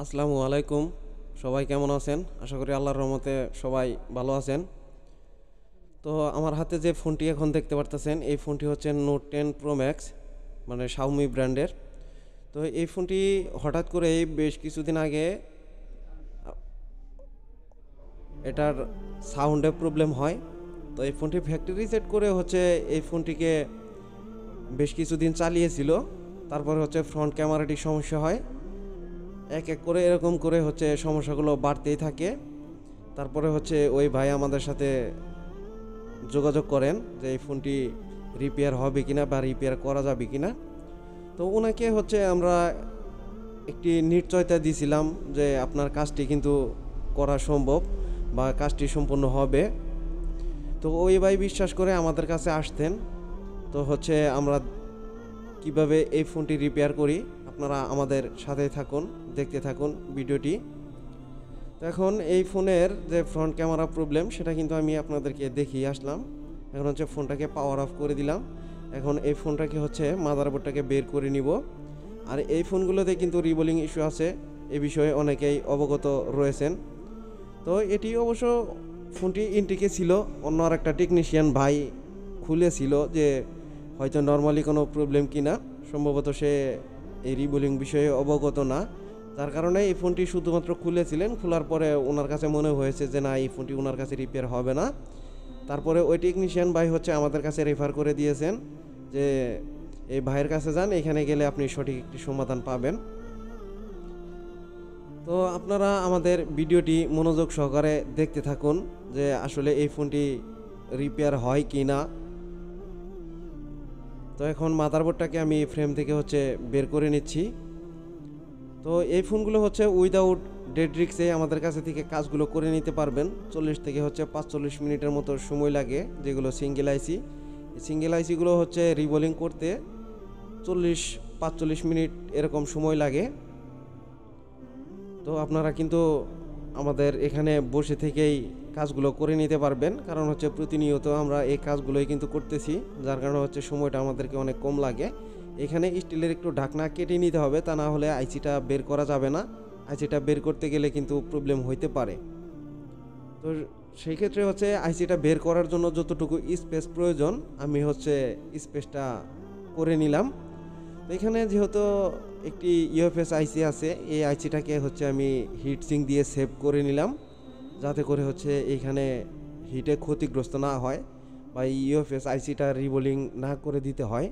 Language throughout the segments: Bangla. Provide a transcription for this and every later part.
আসসালামু আলাইকুম। সবাই কেমন আছেন? আশা করি আল্লাহর রহমতে সবাই ভালো আছেন। তো আমার হাতে যে ফোনটি এখন দেখতে পারতেছেন, এই ফোনটি হচ্ছে নোট 10 প্রো ম্যাক্স, মানে শাওমি ব্র্যান্ডের। তো এই ফোনটি হঠাৎ করেই বেশ কিছুদিন আগে এটার সাউন্ডে প্রবলেম হয়। তো এই ফোনটি ফ্যাক্টরি রিসেট করে হচ্ছে এই ফোনটিকে বেশ কিছুদিন চালিয়েছিল। তারপরে হচ্ছে ফ্রন্ট ক্যামেরাটি সমস্যা হয়। এক এক করে এরকম করে হচ্ছে সমস্যাগুলো বাড়তেই থাকে। তারপরে হচ্ছে ওই ভাই আমাদের সাথে যোগাযোগ করেন যে এই ফোনটি রিপেয়ার হবে কিনা বা রিপেয়ার করা যাবে কিনা। তো ওনাকে হচ্ছে আমরা একটি নিশ্চয়তা দিয়েছিলাম যে আপনার কাজটি কিন্তু করা সম্ভব বা কাজটি সম্পূর্ণ হবে। তো ওই ভাই বিশ্বাস করে আমাদের কাছে আসতেন। তো হচ্ছে আমরা কিভাবে এই ফোনটি রিপেয়ার করি, আপনারা আমাদের সাথে থাকুন, দেখতে থাকুন ভিডিওটি। তো এখন এই ফোনের যে ফ্রন্ট ক্যামেরা প্রবলেম সেটা কিন্তু আমি আপনাদেরকে দেখিয়ে আসলাম। এখন হচ্ছে ফোনটাকে পাওয়ার অফ করে দিলাম। এখন এই ফোনটাকে হচ্ছে মাদারবোর্ডটাকে বের করে নিব। আর এই ফোনগুলোতে কিন্তু রিবোলিং ইস্যু আছে, এ বিষয়ে অনেকেই অবগত রয়েছেন। তো এটি অবশ্য ফোনটি ইনটেকে ছিল, অন্য আর একটা টেকনিশিয়ান ভাই খুলেছিল যে হয়তো নর্মালি কোনো প্রবলেম কিনা। সম্ভবত সে এই রিবোলিং বিষয়ে অবগত না, যার কারণে এই ফোনটি শুধুমাত্র খুলেছিলেন। খোলার পরে ওনার কাছে মনে হয়েছে যে না, এই ফোনটি ওনার কাছে রিপেয়ার হবে না। তারপরে ওই টেকনিশিয়ান ভাই হচ্ছে আমাদের কাছে রেফার করে দিয়েছেন যে এই ভাইয়ের কাছে যান, এখানে গেলে আপনি সঠিক একটি সমাধান পাবেন। তো আপনারা আমাদের ভিডিওটি মনোযোগ সহকারে দেখতে থাকুন যে আসলে এই ফোনটি রিপেয়ার হয় কি না। তো এখন মাদারবোর্ডটাকে আমি ফ্রেম থেকে হচ্ছে বের করে নিচ্ছি। তো এই ফোনগুলো হচ্ছে উইদাউট ডেড রিস্কে আমাদের কাছে থেকে কাজগুলো করে নিতে পারবেন। 40 থেকে হচ্ছে 45 মিনিটের মতো সময় লাগে, যেগুলো সিঙ্গেল আইসি। সিঙ্গেল আইসিগুলো হচ্ছে রিবোলিং করতে 40-45 মিনিট এরকম সময় লাগে। তো আপনারা কিন্তু আমাদের এখানে বসে থেকেই কাজগুলো করে নিতে পারবেন, কারণ হচ্ছে প্রতিনিয়ত আমরা এই কাজগুলোই কিন্তু করতেছি, যার কারণে হচ্ছে সময়টা আমাদেরকে অনেক কম লাগে। এখানে স্টিলের একটু ঢাকনা কেটে নিতে হবে, তা না হলে আইসিটা বের করা যাবে না। আইসিটা বের করতে গেলে কিন্তু প্রবলেম হইতে পারে। তো সেই ক্ষেত্রে হচ্ছে আইসিটা বের করার জন্য যতটুকু স্পেস প্রয়োজন আমি হচ্ছে স্পেসটা করে নিলাম। তো এখানে যেহেতু একটি ইউএফএস আইসি আছে, এই আইসিটাকে হচ্ছে আমি হিট সিঙ্ক দিয়ে সেভ করে নিলাম, যাতে করে হচ্ছে এখানে হিটে ক্ষতিগ্রস্ত না হয় বা ইউএফএস আইসিটা রিবোলিং না করে দিতে হয়।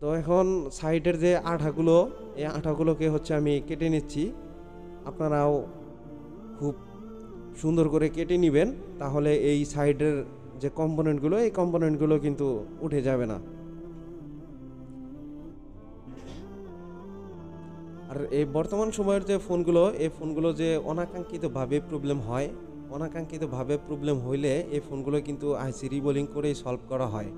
তো এখন সাইডের যে আঠাগুলো, এই আঠাগুলোকে হচ্ছে আমি কেটে নিচ্ছি। আপনারাও খুব সুন্দর করে কেটে নেবেন, তাহলে এই সাইডের যে কম্পোনেন্টগুলো, এই কম্পোনেন্টগুলো কিন্তু উঠে যাবে না। আর এই বর্তমান সময়ের যে ফোনগুলো, এই ফোনগুলো যে অনাকাঙ্ক্ষিতভাবে প্রবলেম হয়, অনাকাঙ্ক্ষিতভাবে প্রবলেম হইলে এই ফোনগুলো কিন্তু আইসি রিবোলিং করেই সলভ করা হয়।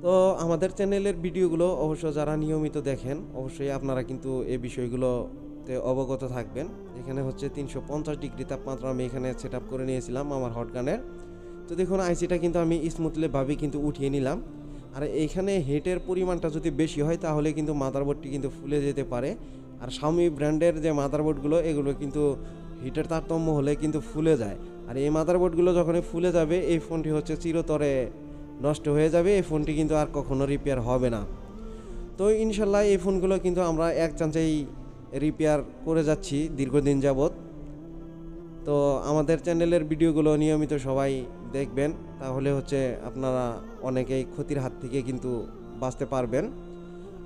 তো আমাদের চ্যানেলের ভিডিওগুলো অবশ্য যারা নিয়মিত দেখেন, অবশ্যই আপনারা কিন্তু এই বিষয়গুলোতে অবগত থাকবেন। এখানে হচ্ছে 350 ডিগ্রি তাপমাত্রা আমি এখানে সেট আপ করে নিয়েছিলাম আমার হটগানের। তো দেখুন আইসিটা কিন্তু আমি স্মুথলিভাবে কিন্তু উঠিয়ে নিলাম। আর এইখানে হিটের পরিমাণটা যদি বেশি হয় তাহলে কিন্তু মাদারবোর্ডটি কিন্তু ফুলে যেতে পারে। আর শাওমি ব্র্যান্ডের যে মাদারবোর্ডগুলো, এগুলো কিন্তু হিটের তারতম্য হলে কিন্তু ফুলে যায়। আর এই মাদারবোর্ডগুলো যখনই ফুলে যাবে, এই ফোনটি হচ্ছে চিরতরে নষ্ট হয়ে যাবে, এই ফোনটি কিন্তু আর কখনো রিপেয়ার হবে না। তো ইনশাল্লাহ এই ফোনগুলো কিন্তু আমরা এক চান্সেই রিপেয়ার করে যাচ্ছি দীর্ঘদিন যাবৎ। তো আমাদের চ্যানেলের ভিডিওগুলো নিয়মিত সবাই দেখবেন, তাহলে হচ্ছে আপনারা অনেকেই ক্ষতির হাত থেকে কিন্তু বাঁচতে পারবেন।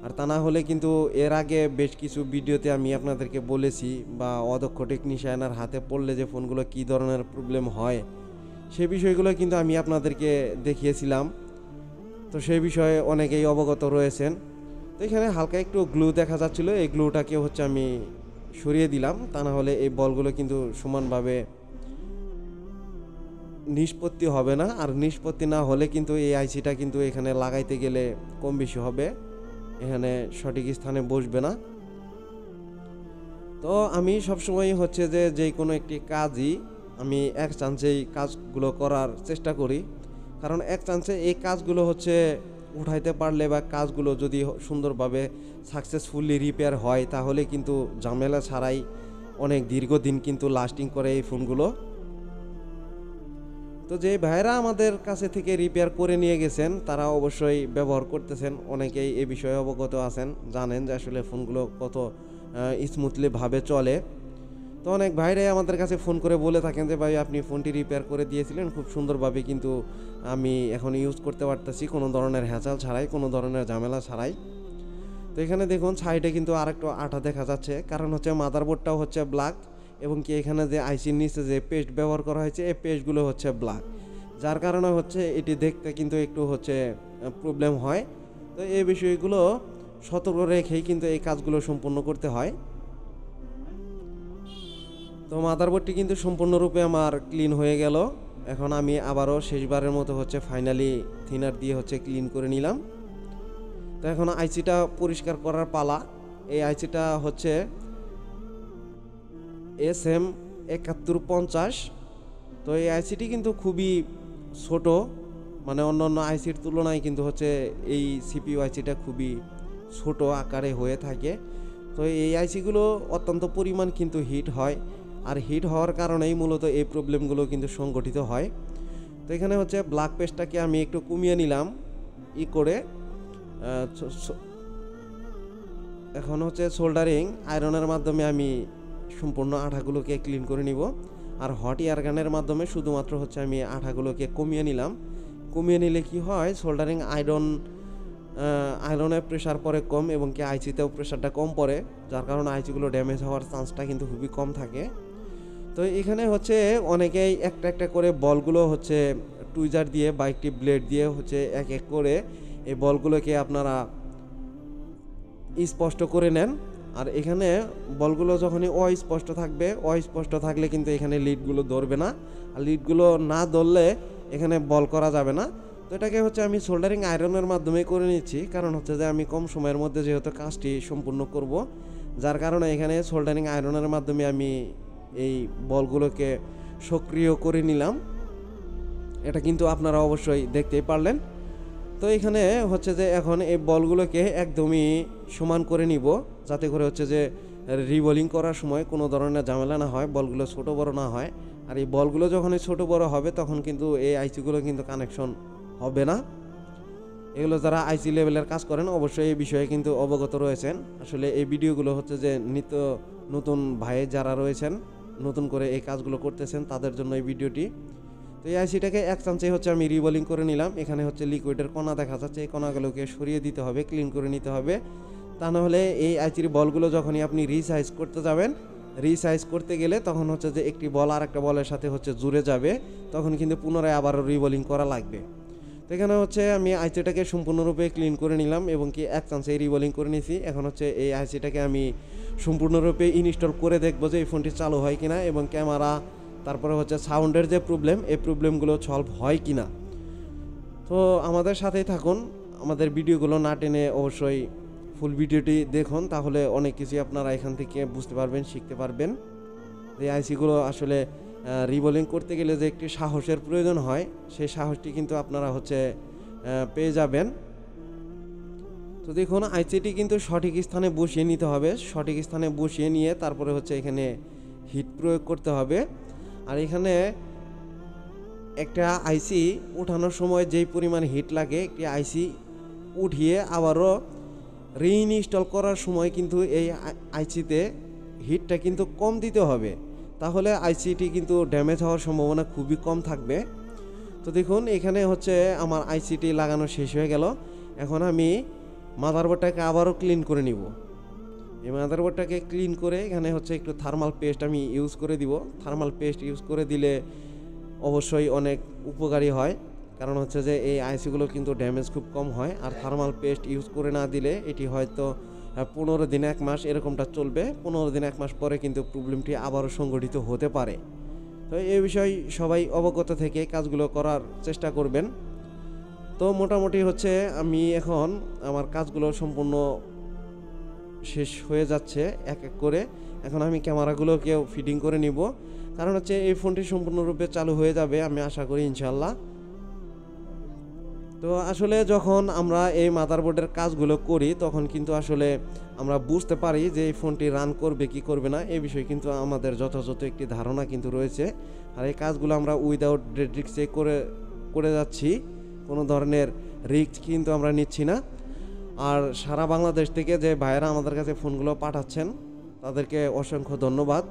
আর তা না হলে কিন্তু এর আগে বেশ কিছু ভিডিওতে আমি আপনাদেরকে বলেছি, বা অদক্ষ টেকনিশিয়ানের হাতে পড়লে যে ফোনগুলো কী ধরনের প্রবলেম হয়, সে বিষয়গুলো কিন্তু আমি আপনাদেরকে দেখিয়েছিলাম। তো সেই বিষয়ে অনেকেই অবগত রয়েছেন। তো এখানে হালকা একটু গ্লু দেখা যাচ্ছিল, এই গ্লুটাকে হচ্ছে আমি সরিয়ে দিলাম, তা না হলে এই বলগুলো কিন্তু সমানভাবে নিষ্পত্তি হবে না। আর নিষ্পত্তি না হলে কিন্তু এই আইসিটা কিন্তু এখানে লাগাইতে গেলে কম বেশি হবে, এখানে সঠিক স্থানে বসবে না। তো আমি সবসময় হচ্ছে যে কোনো একটি কাজই আমি এক চান্সেই কাজগুলো করার চেষ্টা করি, কারণ এক চান্সে এই কাজগুলো হচ্ছে উঠাইতে পারলে বা কাজগুলো যদি সুন্দরভাবে সাকসেসফুলি রিপেয়ার হয় তাহলে কিন্তু ঝামেলা ছাড়াই অনেক দীর্ঘদিন কিন্তু লাস্টিং করে এই ফোনগুলো। তো যে ভাইরা আমাদের কাছে থেকে রিপেয়ার করে নিয়ে গেছেন তারা অবশ্যই ব্যবহার করতেছেন, অনেকেই এ বিষয়ে অবগত আছেন, জানেন যে আসলে ফোনগুলো কত স্মুথলি ভাবে চলে। তো অনেক ভাইরাই আমাদের কাছে ফোন করে বলে থাকেন যে ভাই আপনি ফোনটি রিপেয়ার করে দিয়েছিলেন খুব সুন্দরভাবে, কিন্তু আমি এখন ইউজ করতে পারতেছি কোনো ধরনের হ্যাচাল ছাড়াই, কোনো ধরনের ঝামেলা ছাড়াই। তো এখানে দেখুন সাইডে কিন্তু আরেকটু আঠা দেখা যাচ্ছে, কারণ হচ্ছে মাদারবোর্ডটাও হচ্ছে ব্ল্যাক এবং কি এখানে যে আইসির নিচে যে পেস্ট ব্যবহার করা হয়েছে এই পেস্টগুলো হচ্ছে ব্ল্যাক, যার কারণে হচ্ছে এটি দেখতে কিন্তু একটু হচ্ছে প্রবলেম হয়। তো এই বিষয়গুলো সতর্ক রেখেই কিন্তু এই কাজগুলো সম্পূর্ণ করতে হয়। তো মাদারবোর্ডটি কিন্তু সম্পূর্ণরূপে আমার ক্লিন হয়ে গেল। এখন আমি আবারও শেষবারের মতো হচ্ছে ফাইনালি থিনার দিয়ে হচ্ছে ক্লিন করে নিলাম। তো এখন আইসিটা পরিষ্কার করার পালা। এই আইসিটা হচ্ছে SM7150। তো এই আইসিটি কিন্তু খুবই ছোট, মানে অন্য আইসির তুলনায় কিন্তু হচ্ছে এই সিপিইউ আইসিটা খুবই ছোট আকারে হয়ে থাকে। তো এই আইসিগুলো অত্যন্ত পরিমাণ কিন্তু হিট হয়, আর হিট হওয়ার কারণেই মূলত এই প্রবলেমগুলো কিন্তু সংগঠিত হয়। তো এখানে হচ্ছে ব্ল্যাক পেস্টটাকে আমি একটু কমিয়ে নিলাম করে। এখন হচ্ছে সোল্ডারিং আয়রনের মাধ্যমে আমি সম্পূর্ণ আঠাগুলোকে ক্লিন করে নিব, আর হট এয়ার গানের মাধ্যমে শুধুমাত্র হচ্ছে আমি আঠাগুলোকে কমিয়ে নিলাম। কমিয়ে নিলে কি হয়, সোল্ডারিং আয়রনের প্রেশার পরে কম এবং কি আইসিতেও প্রেশারটা কম পড়ে, যার কারণে আইসিগুলো ড্যামেজ হওয়ার চান্সটা কিন্তু খুবই কম থাকে। তো এখানে হচ্ছে অনেকেই একটা একটা করে বলগুলো হচ্ছে টুইজার দিয়ে বা একটি ব্লেড দিয়ে হচ্ছে এক এক করে এই বলগুলোকে আপনারা স্পষ্ট করে নেন। আর এখানে বলগুলো যখনই অস্পষ্ট থাকবে, অস্পষ্ট থাকলে কিন্তু এখানে লিডগুলো ধরবে না, আর লিডগুলো না ধরলে এখানে বল করা যাবে না। তো এটাকে হচ্ছে আমি সোল্ডারিং আয়রনের মাধ্যমে করে নিচ্ছি, কারণ হচ্ছে যে আমি কম সময়ের মধ্যে যেহেতু কাজটি সম্পূর্ণ করব, যার কারণে এখানে সোল্ডারিং আয়রনের মাধ্যমে আমি এই বলগুলোকে সক্রিয় করে নিলাম। এটা কিন্তু আপনারা অবশ্যই দেখতেই পারলেন। তো এখানে হচ্ছে যে এখন এই বলগুলোকে একদমই সমান করে নিব, যাতে করে হচ্ছে যে রিবোলিং করার সময় কোনো ধরনের ঝামেলা না হয়, বলগুলো ছোট বড় না হয়। আর এই বলগুলো যখনই ছোট বড় হবে তখন কিন্তু এই আইসিগুলো কিন্তু কানেকশন হবে না। এগুলো যারা আইসি লেভেলের কাজ করেন অবশ্যই এই বিষয়ে কিন্তু অবগত রয়েছেন। আসলে এই ভিডিওগুলো হচ্ছে যে নিত্য নতুন ভাই যারা রয়েছেন, নতুন করে এই কাজগুলো করতেছেন তাদের জন্য এই ভিডিওটি। তো এই আইসিটাকে এক চান্সে হচ্ছে আমি রিবোলিং করে নিলাম। এখানে হচ্ছে লিকুইডের কণা দেখা যাচ্ছে, এই কণাগুলোকে সরিয়ে দিতে হবে, ক্লিন করে নিতে হবে। তা নাহলে এই আইসির বলগুলো যখনই আপনি রিসাইজ করতে যাবেন, রিসাইজ করতে গেলে তখন হচ্ছে যে একটি বল আর একটা বলের সাথে হচ্ছে জুড়ে যাবে, তখন কিন্তু পুনরায় আবারও রিবোলিং করা লাগবে। তো এখানে হচ্ছে আমি আইসিটাকে সম্পূর্ণরূপে ক্লিন করে নিলাম এবং কি এক চান্সে রিবোলিং করে নিয়েছি। এখন হচ্ছে এই আইসিটাকে আমি সম্পূর্ণরূপে ইনস্টল করে দেখবো যে এই ফোনটি চালু হয় কিনা, এবং ক্যামেরা তারপরে হচ্ছে সাউন্ডের যে প্রবলেম, এই প্রবলেমগুলো সলভ হয় কিনা। তো আমাদের সাথেই থাকুন, আমাদের ভিডিওগুলো না টেনে অবশ্যই ফুল ভিডিওটি দেখুন, তাহলে অনেক কিছুই আপনারা এখান থেকে বুঝতে পারবেন, শিখতে পারবেন। এই আইসিগুলো আসলে রিবোলিং করতে গেলে যে একটি সাহসের প্রয়োজন হয়, সেই সাহসটি কিন্তু আপনারা হচ্ছে পেয়ে যাবেন। তো দেখুন আইসিটি কিন্তু সঠিক স্থানে বসিয়ে নিতে হবে, সঠিক স্থানে বসিয়ে নিয়ে তারপরে হচ্ছে এখানে হিট প্রয়োগ করতে হবে। আর এখানে একটা আইসি উঠানোর সময় যেই পরিমাণ হিট লাগে, একটি আইসি উঠিয়ে আবারও রিইনস্টল করার সময় কিন্তু এই আইসিতে হিটটা কিন্তু কম দিতে হবে, তাহলে আইসিটি কিন্তু ড্যামেজ হওয়ার সম্ভাবনা খুবই কম থাকবে। তো দেখুন এখানে হচ্ছে আমার আইসিটি লাগানো শেষ হয়ে গেল। এখন আমি মাদারবোর্ডটাকে আবারও ক্লিন করে নিব। এই মাদারবোর্ডটাকে ক্লিন করে এখানে হচ্ছে একটু থার্মাল পেস্ট আমি ইউজ করে দিব। থার্মাল পেস্ট ইউজ করে দিলে অবশ্যই অনেক উপকারী হয়, কারণ হচ্ছে যে এই আইসিগুলো কিন্তু ড্যামেজ খুব কম হয়। আর থার্মাল পেস্ট ইউজ করে না দিলে এটি হয়তো 15 দিন 1 মাস এরকমটা চলবে, 15 দিন 1 মাস পরে কিন্তু প্রবলেমটি আবারও সংগঠিত হতে পারে। তো এই বিষয়ে সবাই অবগত থেকে কাজগুলো করার চেষ্টা করবেন। তো মোটামুটি হচ্ছে আমি এখন আমার কাজগুলো সম্পূর্ণ শেষ হয়ে যাচ্ছে এক এক করে। এখন আমি ক্যামেরাগুলোকেও ফিটিং করে নিব, কারণ হচ্ছে এই ফোনটি সম্পূর্ণরূপে চালু হয়ে যাবে আমি আশা করি ইনশাল্লাহ। তো আসলে যখন আমরা এই মাদারবোর্ডের কাজগুলো করি তখন কিন্তু আসলে আমরা বুঝতে পারি যে এই ফোনটি রান করবে কি করবে না এই বিষয়ে কিন্তু আমাদের যথাযথ একটি ধারণা কিন্তু রয়েছে। আর এই কাজগুলো আমরা উইদাউট রিস্কে করে করে যাচ্ছি, কোনো ধরনের রিস্ক কিন্তু আমরা নিচ্ছি না। আর সারা বাংলাদেশ থেকে যে ভাইয়েরা আমাদের কাছে ফোনগুলো পাঠাচ্ছেন তাদেরকে অসংখ্য ধন্যবাদ।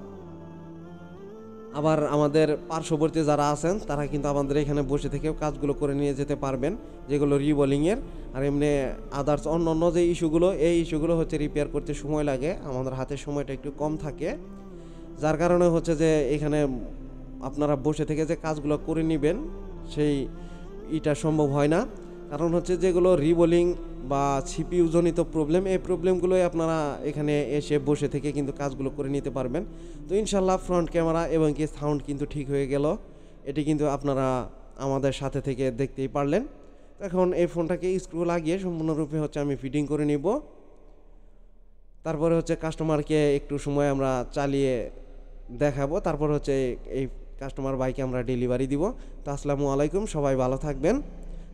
আবার আমাদের পার্শ্ববর্তী যারা আছেন তারা কিন্তু আমাদের এখানে বসে থেকেও কাজগুলো করে নিয়ে যেতে পারবেন, যেগুলো রিবোলিংয়ের। আর এমনি আদার্স অন্য অন্য যে ইস্যুগুলো, এই ইস্যুগুলো হচ্ছে রিপেয়ার করতে সময় লাগে, আমাদের হাতে সময়টা একটু কম থাকে, যার কারণে হচ্ছে যে এখানে আপনারা বসে থেকে যে কাজগুলো করে নেবেন সেই এটা সম্ভব হয় না। কারণ হচ্ছে যেগুলো রিবোলিং বা সিপিইউ জনিত প্রবলেম, এই প্রবলেমগুলোই আপনারা এখানে এসে বসে থেকে কিন্তু কাজগুলো করে নিতে পারবেন। তো ইনশাল্লাহ ফ্রন্ট ক্যামেরা এবং কি সাউন্ড কিন্তু ঠিক হয়ে গেল, এটি কিন্তু আপনারা আমাদের সাথে থেকে দেখতেই পারলেন। এখন এই ফোনটাকে স্ক্রু লাগিয়ে সম্পূর্ণরূপে হচ্ছে আমি ফিটিং করে নিব, তারপরে হচ্ছে কাস্টমারকে একটু সময় আমরা চালিয়ে দেখাবো, তারপর হচ্ছে এই কাস্টমার বাইকে আমরা ডেলিভারি দিব। তো আসসালামু আলাইকুম, সবাই ভালো থাকবেন।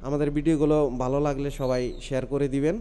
আমাদের ভিডিওগুলো ভালো লাগলে সবাই শেয়ার করে দিবেন।